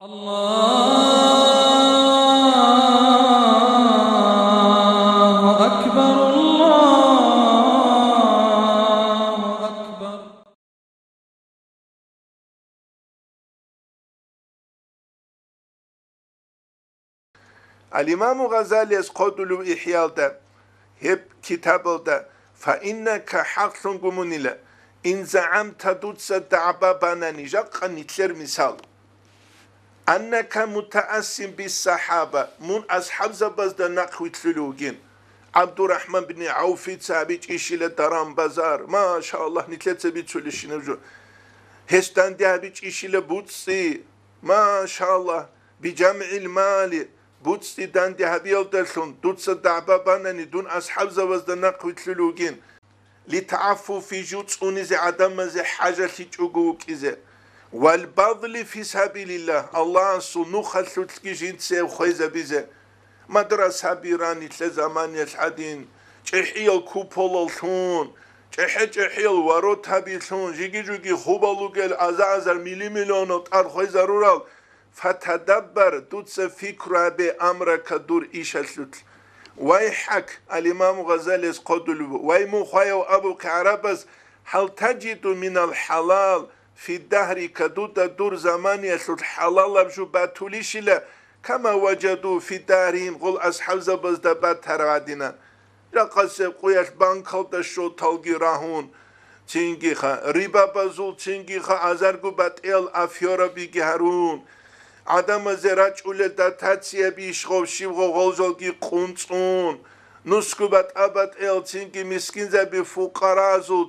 الله أكبر الله أكبر. الإمام غزالي قدلو إحيال ده هب كتاب ده فإنك حق قمونيلا إن زعمت دوتس دعبا باناني جاقا نتلر مثال أنك متأسم بالصحابة من أصحاب زباز ده نقوي تلوغين عبد الرحمن بن عوف تسابيج إشيلة درام بازار ما شاء الله نتلر تسابيج سوليشين جو هستان ديابيج إشيلة بوتسي ما شاء الله بجمع المال بوتسي دان ديابيل دلون دوتس دعبا باناني دون أصحاب زباز ده نقوي تلوغين لتعفو في جوتس أونيزي عدم زي حاجة تيجوغوك إزي والبذل في سبيل الله الله سنو خلوتكي جنسي وخيزة بيزي مدرسة بيراني تلزمان يسعدين جحيل كوبول الثون جحيل وروت هبيثون جيجي خوبالوغل أزازر مليونات أرخيزة رورال فتدبر دوتس فكرة بأمرك دور إيشالوت ويحك الإمام غزالي قدلو ويمخيو أبو كعربس هل تجد من الحلال في الدهر كدود دور زمان يسود الحلال بجو باتوليش له كما وجدوا في دارهم قل أصحاب زبز دبات ترادنا رقص قويش بانكال دشو تلقي راهون تنجيخا ريبا بزول تنجيخا ازرگو بات ال افيورا بيگي هرون عدم زراج اول داتاتسيا بيشغو شيوغو غلزلگي قنصون نسكو بات ابات ال تنجي مسكين زبي فقرازو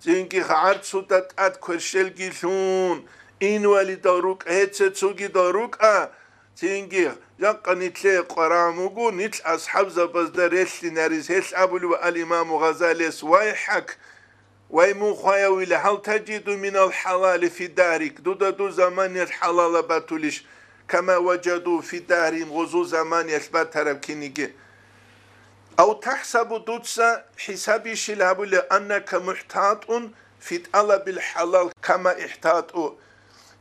تنجي خارج سودت ات كرشل گيلون این ولی داروك هيتس تسوگي داروك تنجي يقا نتلي قراموغو نتل أصحاب زباز دريش ناريز هيش أبولو الإمام غزالي ويحك ويمو خيوي هل تجد من الحلال في دارك دو زمان الحلال باتوليش كما وجدوا في دارهم غزو زمان يثبت تربكينيجي أو تحسب دوتسا حسابي شلابو لأنك محتاط في طلب الحلال كما احتاطوا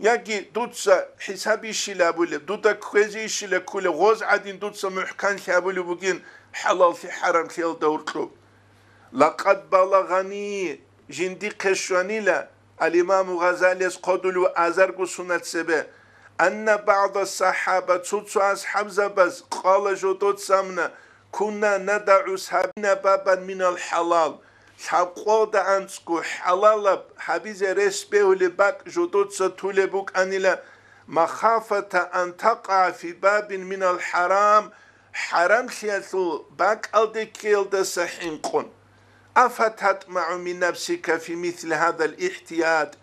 يجي دوتسا حسابي شلابو دوتا كويزي شلا كل غوز عادين دوتسا محكان شابو بوجين حلال في حرام خيال دورتلو لقد بلغني جندي قشواني لا الإمام غزالي قدلو أزرقو سنة سبه أن بعض الصحابة تسوتسو أصحاب زبز قال جدود سمنا كنا ندعو سابنا بابا من الحلال شاقود أنسكو حلال حبيز رسبه لباك جدود ستولبوك أنيلا مخافة أن تقع في باب من الحرام حرام شيئتو باك ألدكيل دسحنقون أفتطمع من نفسك في مثل هذا الاحتياط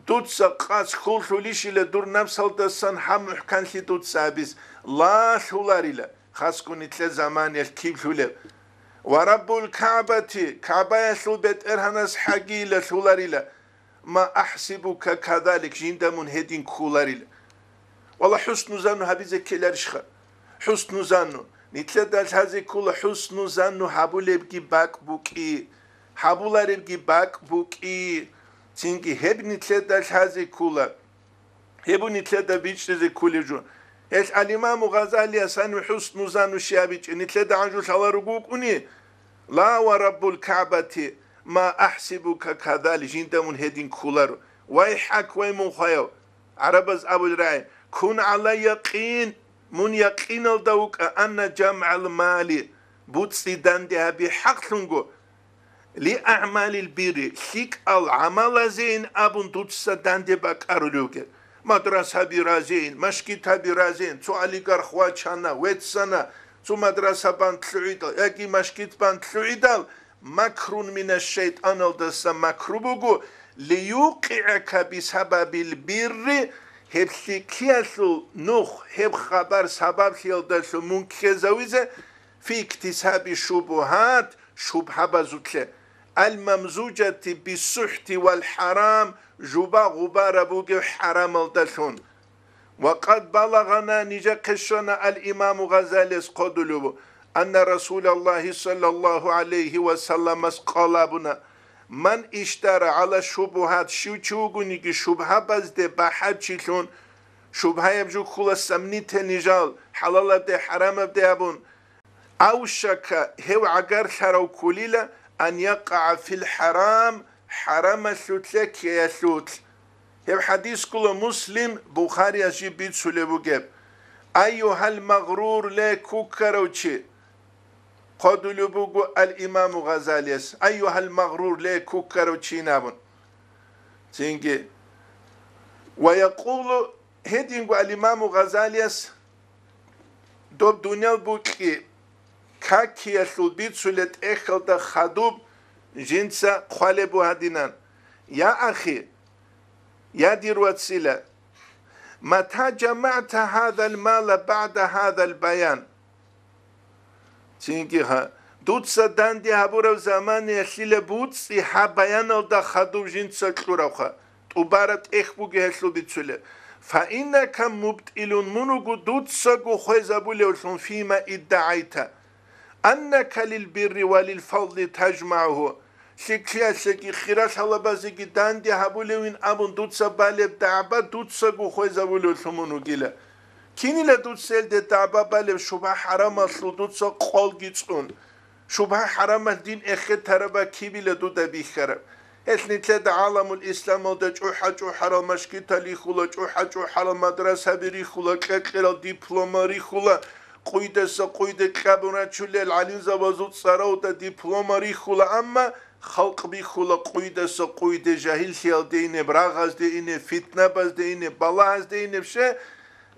دوتس قاس خلطو ليش لدور نفس الدسان حمح كان لي دوتس أبيز لا شولاري لا خاصكو نتلا زمان يلكيب شولب ورب الكعبة كعبة يسلو بيت إرهنس حقي لشولاري لا ما أحسبك كذلك جندا من هدين كولاري لا والله حسن زانو هبيزة كيلارشخة حسن زانو نتلا دال هذه كل حسن زانو هبول بجي باك بوكي هبولار بجي باك بوكي تينجي هب نتلا دال هذه كل هبو نتلا دا بيش هذه كل جو إيش الإمام غزالي أسان حسن زانو شيابيش نتلا دا عنجو شوارقوك أني لا ورب الكعبة ما أحسبك كذلك جندا من هدين كولار ويحك ويمخيو عربز أبو الرأي كن على يقين من يقين الدوك أن جمع المال بوتسي داندها بحق لنغو لأعمال البر شيك العمل زين أبن دوتسا داندي باك أرلوك مدرسة برازين مشكيتها برازين تو عليقر خواتشانا ويتسانا تو مدرسة بان تلعيدال يكي مشكيت بان تلعيدال مكرون من الشيطان الدسا مكروبوغو ليوقعك بسبب البر هب سيكياسو نوخ هب خبر سبب خيالدسو منكزويزة في اكتساب الشبهات شبهة بزوتلة الممزوجة بالسحت والحرام جبا غبار بوغ حرام الدسون وقد بلغنا نجاكشنا الإمام غزالي قدلو أن رسول الله صلى الله عليه وسلم قال من اشترى على شبهات شو تشوغني شبهة بزده بحد شلون شبهه يبجو خلا سمني تنجال حلال ابدي حرام ابدي ابون اوشك هو عقر شرو كليلة ان يقع في الحرام حرام سوتلك يسوت هو حديث كل مسلم بخاري اجيب بيت سلبو جيب ايها المغرور لا كوكروتشي قد لبوغو الامام غزالي ايها المغرور لا كوكروتشي نابون تينجي ويقول هدينغو الامام غزالي دوب دنيا بوكي كاكي يسول بيت سلت اخل دا خدوب جنسا قوالبو هدينان يا اخي يا دير واتسيلة متى جمعت هذا المال بعد هذا البيان تينكيها دوتسا داندي هابورو زمان يسيلة بوتسي ها بيان دا خدوب جنسا كلوروخا تبارت اخبو جهسلو بيتسولة فإنك مبتئل منوغو دوتسا غو خوزابولي فيما ادعيت أنك للبر وللفضل تجمعه شكيا شكي خيراش هلا بازيكي داندي هابولوين أبون دوتسا بالب دعبا دوتسا غو خوزابولي منوغيلا كيني لدوتسا دعبا بالب شبه حرام أصلو دوتسا قول جيتسون شبه حرام الدين اخي تربا كيبي لدودا بيخرب اثنين عالم الإسلام ودا جوحة رمشكي تالي خولا جوحة مدرسة بري خولا كاكرا ديبلوماري خولا قويدة كابونا شولي العلين زبازوت سراوتا ديبلوماري خولا أما خلق بي خولا قويدة جاهل خيال ديني براغاز ديني فتنة باز ديني بلاز ديني بشي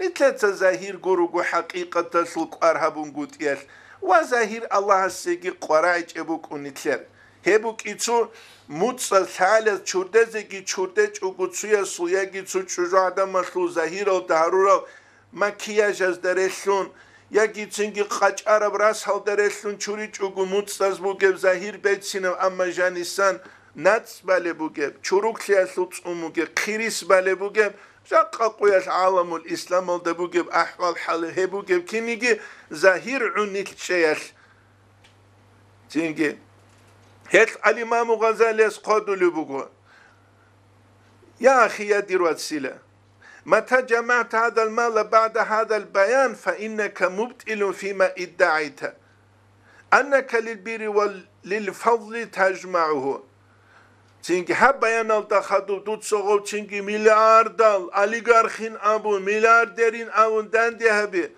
نتلتا زاهير قروقو حقيقة تسلق أرهبون قوت ياش وزاهير الله السيقي قرايج ابوك ونتلر هبوك إيتو موتسا ثالث چوردزگی چورده چوگوتسویا سویاگی چو چوجو آدم مشلو زهیر و دارورا مکیاج از درشون یکی چنگی قاچ عرب راس حال درشون چوری چوگو موتساز بوگب زهیر بیتسینم اما جانیسان نتس باله بوگب چوروک سیاسوت اموگب خیریس باله بوگب جاقا قویش عالم الاسلام ده بوگب احوال حاله هبوگب کنیگی زهیر عونیت شیش چنگی هيك الإمام غزالي قادوا لبقوا يا أخي يا ديروات سيلة متى جمعت هذا المال بعد هذا البيان فإنك مبتئل فيما ادعيت أنك للبر وللفضل تجمعه تينكي ها بيان الدخدو دوت صغو تينكي ملياردال أليغارخين أبو ملياردرين أبو داندي هبي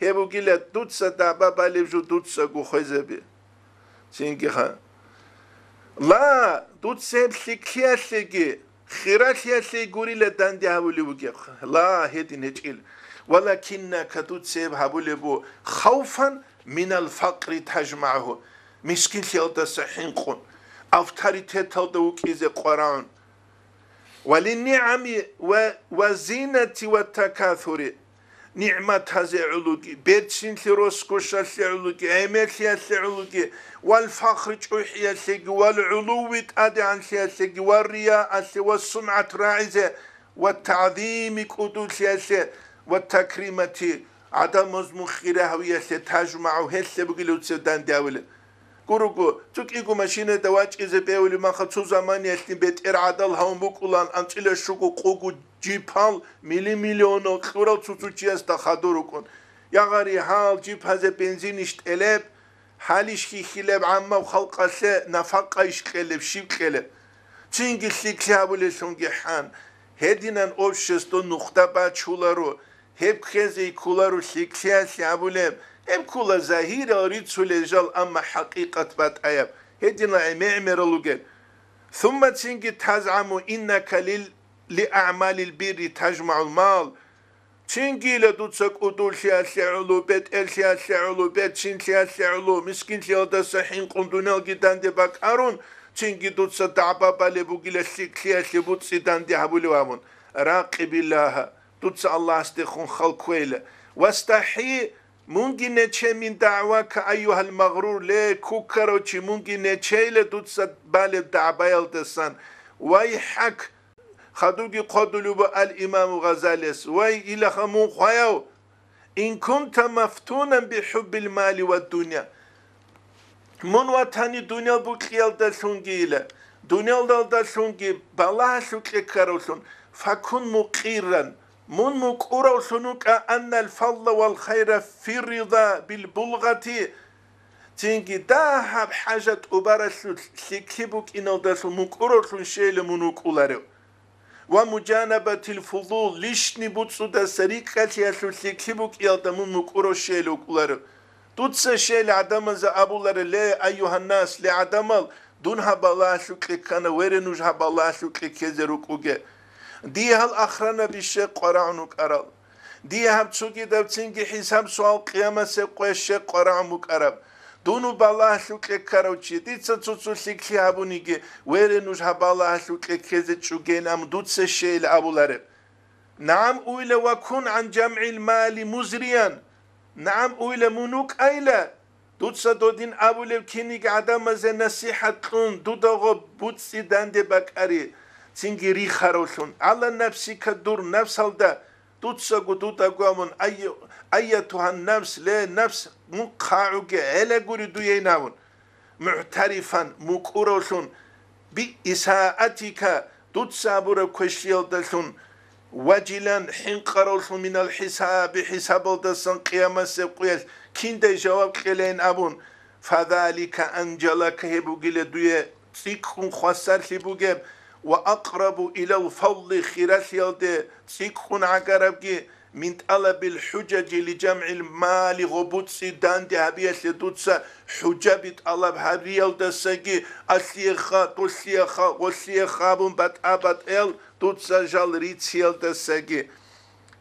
هبو قيلة دوت صدابا بالبجو دوت صغو خوزبي تينكي ها لا دوت سيب سكيا سيجي خيراتيا سيجوري لداندي هابولي بوكي لا هيدين هجيل ولكنك دوت سيب هابولي بو خوفا من الفقر تجمعه مسكين سيالتا سحين قون أفتاريتي تلدوك إذا قرآن وللنعم وزينة والتكاثر نعمة هذا علوكي بيتسين ثروسكوشا علوكي عمل علوكي والفخر جوحيا سيجي والعلو تأدي عن سياسي والرياء والسمعة راعزة والتعظيم كدول سياسي والتكريمة عدم مخيرة هوية تجمع هسه بقولوا تسدان داولة كوروكو تك إيكو ماشينة دواج إذا بيولي ما خدسو زمان يسلم بيت إرعادل هون بقولان أنتلا شوكو قوكو جيبال مليون خورا تسوتشياس تخدوركون يا غاري حال جيب هذا بنزين اشتقلب حاليش كي خلاب عما وخلق سا نفقا يشقلب شيب خلب تينجي سيكلابو لسونجي حان هدينان أوبشستو نخطة بات شولارو هب خزي كولارو سيكسياسي عبولب هب كولا زهير أريد سوليجال أما حقيقة بات أياب هدينا عمعمر لغل ثم تينجي تزعمو إنك لأعمال البر تجمع المال تينجي لدوتسك أدول سياسي علو بيت سياسي علو بيت سياسي علو مسكين سيادة سحين قندونال جدان دي باك أرون تينجي دوتسا دعبا بالي بوغيلا سياسي بوتسي دان دي هبولي وامون راقب الله دوتسا الله استخون خلقويلة واستحي مونجي نتشي من دعواك أيها المغرور لي كوكاروشي مونجي نتشي لدوتسا بالي دعبا يلدسان ويحك خدوكي قدلوا الإمام غزالي وي إلى خمون خياو إن كنت مفتونا بحب المال والدنيا من وطني دنيا بكيال دسونجي إلى دنيا دسونجي بلا سوكي كاروسون فكن مقيرا من مكورو سنوك أن الفضل والخير في الرضا بالبلغة تنجي داهب حاجة أبارسل سيكيبوك إنو داسو مكورو سنشيل منوك أولارو ومجانبة الفضول ليشني بوتسو دا سريكة ياسو سيكيبوك يلدمون مكورو شيلوك أولارو توتسا شيل عدمز أبولار لي أيها الناس لعدمل دونها بالاسوك لكنا ويرنوجها بالاسوك لكيزروك أوغي ديها الأخرى بشي قرعنوك أرال ديها بتسوكي دابتنجي حساب سؤال قيامة سيقوي الشي قرعنوك أرال دونو بالاسوك لكاروشي ديتسا توتسو سيكي هابونيجي ويرنوجها بالاسوك لكيزتشوغي نام دوتسا شيل أبولار نعم أولا وكن عن جمع المال مزريا نعم أولا منوك أيلا دوتسا دودين أبوليب كينيك عدم زي نصيحة كون دودغو بوتسي داندي بكاري تنجي ريخاروشون على نفسك الدور نفس هالدا دوتسا قدودا قوامون أيتها النفس لا نفس مقاعوك هلا قولي دويناون معترفا مكوروشون بإساءتك دوتسا بورا كوشيال دلشون وجلا حنقروش من الحساب حساب دسن قيامة سيقويس كنده جواب قلين أبون فذلك أنجلك هبوغيل دوية تيكون خسر لبوغيب وأقرب إلى الفضل خيرات يلده تيكون عقربكي من طلب الحجج لجمع المال غبوت سيدان دي هبية سيدوتسا حجة طلب هبيل دسكي أسيخا تسيخا وسيخا بون بات إل دوتسا جال ريتسيل دسكي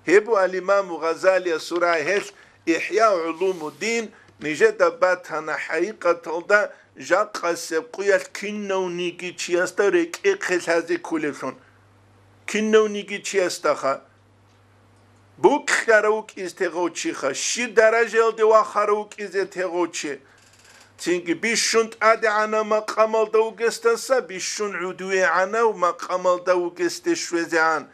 هبو الإمام غزالي سورة هش إحياء علوم الدين نجد باتنا حقيقة تلدا جاقا سبقياس كنو نيجي تشياستا ريك إقخس هذي كولشون كنو نيجي تشياستا بوك خاروك استغوتشي خا شي درجة دي وخاروك استغوتشي تيجي بيشونت أدي عنا مقامل دوغستنسا بيشون عدوي عنا ومقامل دوغستشوزي عن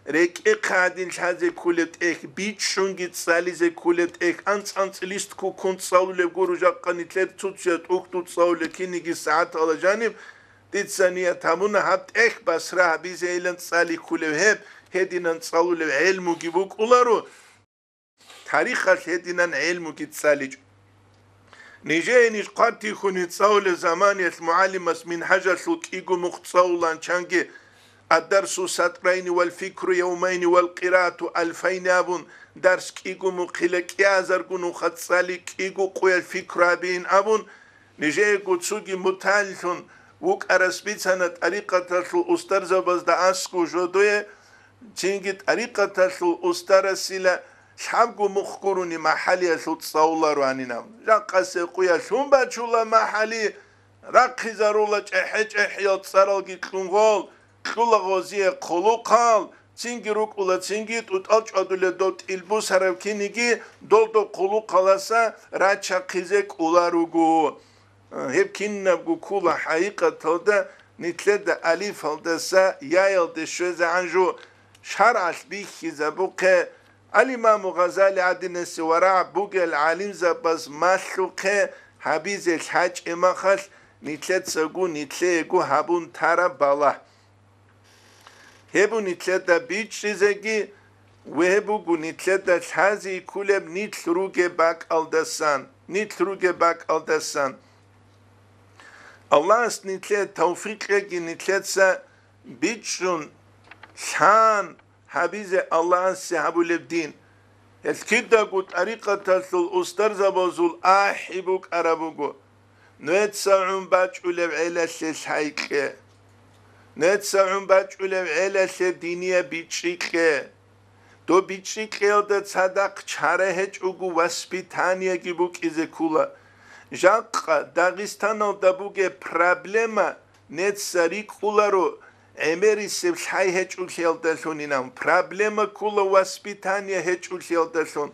ريك إقادين هذي كولت إك بيشون جيت سالي زي كولت إك أنت ليست كو كنت صاولو لبقورو جاقا نتلت توتشات أوكتو تصاولو كينيجي ساعات على جانب ديت ثانية تامونا هبت إك بسرها بيزي إلان سالي كولوهب هدينا تصاولو علمو جيبوك أولارو تاريخ هدينا علمو كتساليج نيجي نيش قاتي خوني تصاولو زمانية المعلم من حاجة سوك إيقو مختصاولان چانجي الدرس سطرين والفكر يومين والقراءة 2000 أبون درس كيغو مقلق يازرقون خطسالي كيغو قوي الفكر بين أبون نجي قدسوكي متالثون وك أرسبيتنا طريقة الأسترز بزدا أسكو جودوية تنجي طريقة الأسترسيلا شحبقو مخكروني محالي تصاولا روانينا جاقا سيقويا شنبا شولا محالي راقي زارولا جحج احيال تصارالكي تلونغول كل غازية قلوقال تنجروك ولا تنجيت وتألج أدولة دوت إلبوس هربكينيجي دولتو قلوقالاسا راچا قيزك ولاروغو هب كيننبغو كولا حقيقة تلدا نتلد أليف هلدسا يايل دشوز عنجو شرعش بيخي زبوكي الإمام غزالي عدن سوراع بوغي العالم زباز ماشوكي حبيز الحاج إماخش نتلد ساقو نتلقو هابون تارا بالا هبو نتلدا بيتش رزاقي وهبو نتلدا هذه كلب نتلروغي باك الدسان نتلروغي باك الدسان الله است نتلد توفيق لكي نتلدسا بيتشون شان حبيز الله سيحبو لبدين الكدا قد طريقة الأستر زبازول آحبوك أرابوكو نتسعون باجو لبعيلا سيسحيك نتسعون باجو لبعيلا سيدينيا بيتشيك دو بيتشيك يلد صدق چاره هج اوگو واسبيتانيا گيبوك إزكولا جاق داغستان دبوك پرابلما نتساري كولارو امري سبحي هج اوكيلدسونينام پرابلما كولا واسبيتانيا هج اوكيلدسون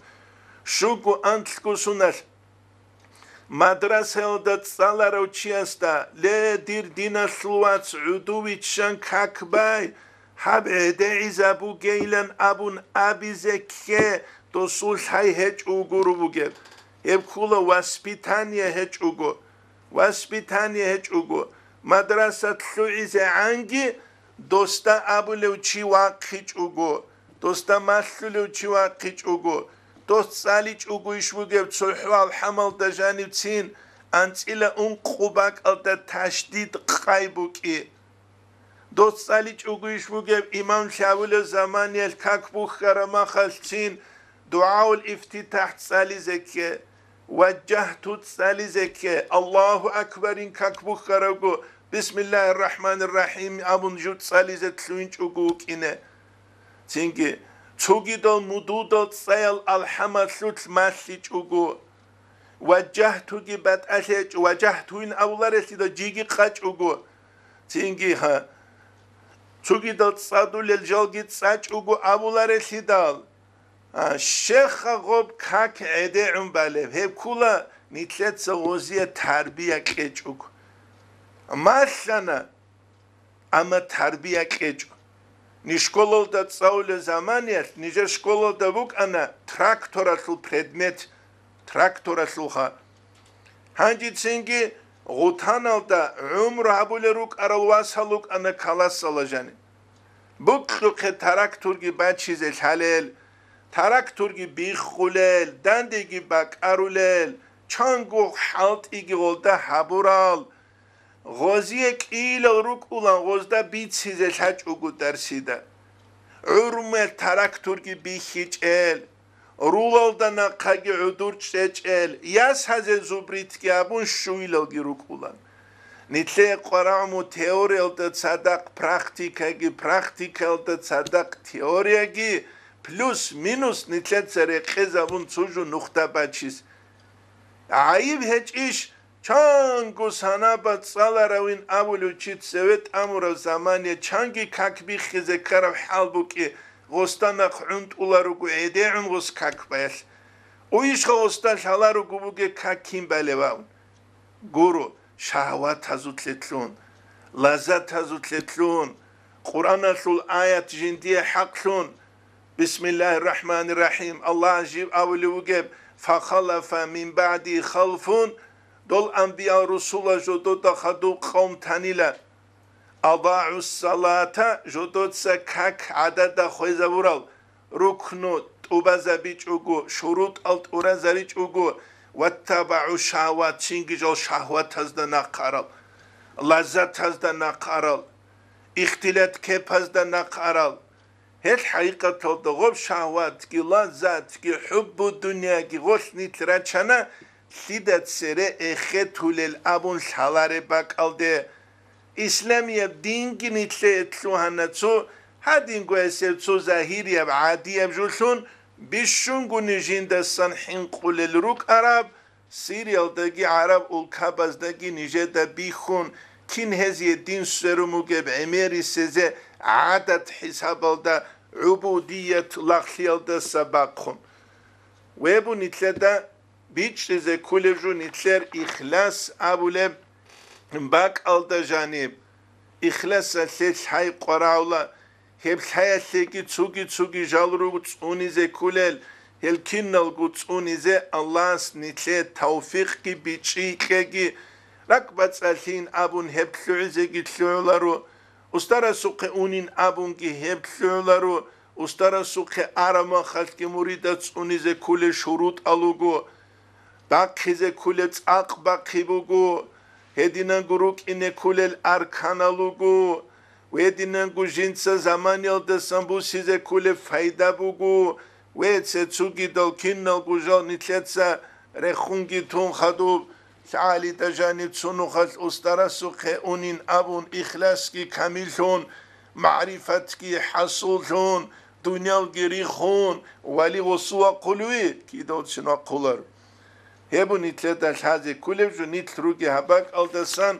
شوگو انتلكو سوناش مدرسة ودت صالارو چياستا لا دير دينا سلوات سعودوي تشان كاكباي حب عدعي زابو جيلان أبون أبي زكي دوسول حي هج اوغورو بوغيب يبكولا واسبيتانيا هج اوغو واسبيتانيا هج اوغو مدرسة تلوعي زي عنجي دوستا أبو لو چي واقعي اوغو دوستا ماللو چواقي چوغو دوست سالي چوغو يشوغب صلحوال حمل دجانب تين أنت إلى أنقوبك ألتا تشديد قايبوكي دوست سالي چوغو يشوغب إمام شاول الزمان الكاكبو خرما خلتين دعاء الافتتاح سالي زكي وجهت سالي زكي الله أكبر إن كاكبو خرغو بسم الله الرحمن الرحيم أبن جوت سالي زتلوين چوغو كينه تينكي چوغيدل مدودل سيل الحمسلوت ماسي چوغو وجهتوغي بات أشيج وجهتوين أولارسي دا جيغي قاچوغو تينكي ها چوغيدل صادول الجلغي تساچوغو أولارسي دال الشيخ غوب كاك عده عمبالي هيب كولا نتلت سغوزية تربية كيچوغو ماشانا أما تربية كيچوغو نشكولل دا تصاول زمانيات نجا شكولل دا بوك أنا تراكتوراسل предмет تراكتوراسلوها هانجي تسينجي غوتانال دا عمر عبولروك أرالواسالوك أنا كالاس سالاجاني بوك لوكي تراكتورجي باتشيز الحلال تراكتورجي بيخولال دانديجي باك أرولال چانگو حالت إيجي غولدا حبورال غوزيك إيل روك أولان غوزدا بيتسيز الحاج أقو درسيدا عرمال تراكتورجي بيخيج إل رولال دا ناقاقي عدور چيج إل ياس هزي زوبريتكي أبون شويلالجي روك أولان نتلي قرامو تيوريال دا تصدق براكتيكاجي براكتيكال دا تصدق تيورياجي بلوس مينوس نتلي تسريقي زبون تسوجو نختا باتشيز عايب هج إيش چانگو سانابا صالاروين أولو چيت سويت أمورو زمانية چانگي كاكبي خيزي كارو حالبو كي غستاناق عند أولاروكو عيديعون غس كاك بايل ويش غستان شالاروكو بوكي كاكين باليواون غورو شهوات هزوتلتلون لذات هزوتلتلون قرآن أسلول آيات جندية حقلون بسم الله الرحمن الرحيم الله جيب أولو وجيب فخلف من بعد خلفون دول أنبياء رسول جدود خدو قوم تانيلا أضاعوا الصلاة جدود سكاك عدد خويزة ورال ركنو توبازا بيج أغو شروط ألت أورازا ريج أغو واتبعوا شهوات شنجي جل شهوات هزدا ناقارل لذات هزدا ناقارل اختلاط كيب هزدا ناقارل هل حقيقة تلدغوب شهوات كي لذات كي حب الدنيا كي غوش نتراتشانا سيدات سري اخيتول الابون شالاري باك الده اسلامي دينكي نتلي اتلوها نتسو هادينكو اسيرتسو ظاهيري عادي بجولشون بيشونكو نجين دستان حنقول الروك عرب سيريال داقي عرب والكاباز داقي نجي بيخون كين هزي الدين سرموكي بعميري سيزي عادت حساب دا عبودية لغليال دا سباقهم ويبو نتلي دا بيتش زي كولجو نتلر إخلاص أبولب باك ألدا جانب إخلاص سيش حي قراولا هب حي سيكي تسوكي جالرو تسوني زي كولل هل كينال تسوني زي الله نتلر توفيق كي بيتشي كي ركبت سالين أبون هب تلعزي كي تلعلارو استرى سوق أونين أبون كي هب تلعلارو استرى سوق أرما خلق مريدة تسوني زي كل شروط ألوغو باقيزه كولت باقي بوغو هدينا غروك إن كل الأركان لوغو وهدينا جنسا زمان يلد سنبو سيزه كل فايدة بوغو وهتسوغي دل كينال غجال نتلتسا رخونغي تون خدو تعالي تجانب سنو خلق استرى سوخي أونين أبون إخلاصكي كاملون معرفتكي حصولون دنيا الجريخون ولي وصوا قلوي كي دول شنو قولر هبو نتلت الحازي كلب جو نتلروكي هباك الدسان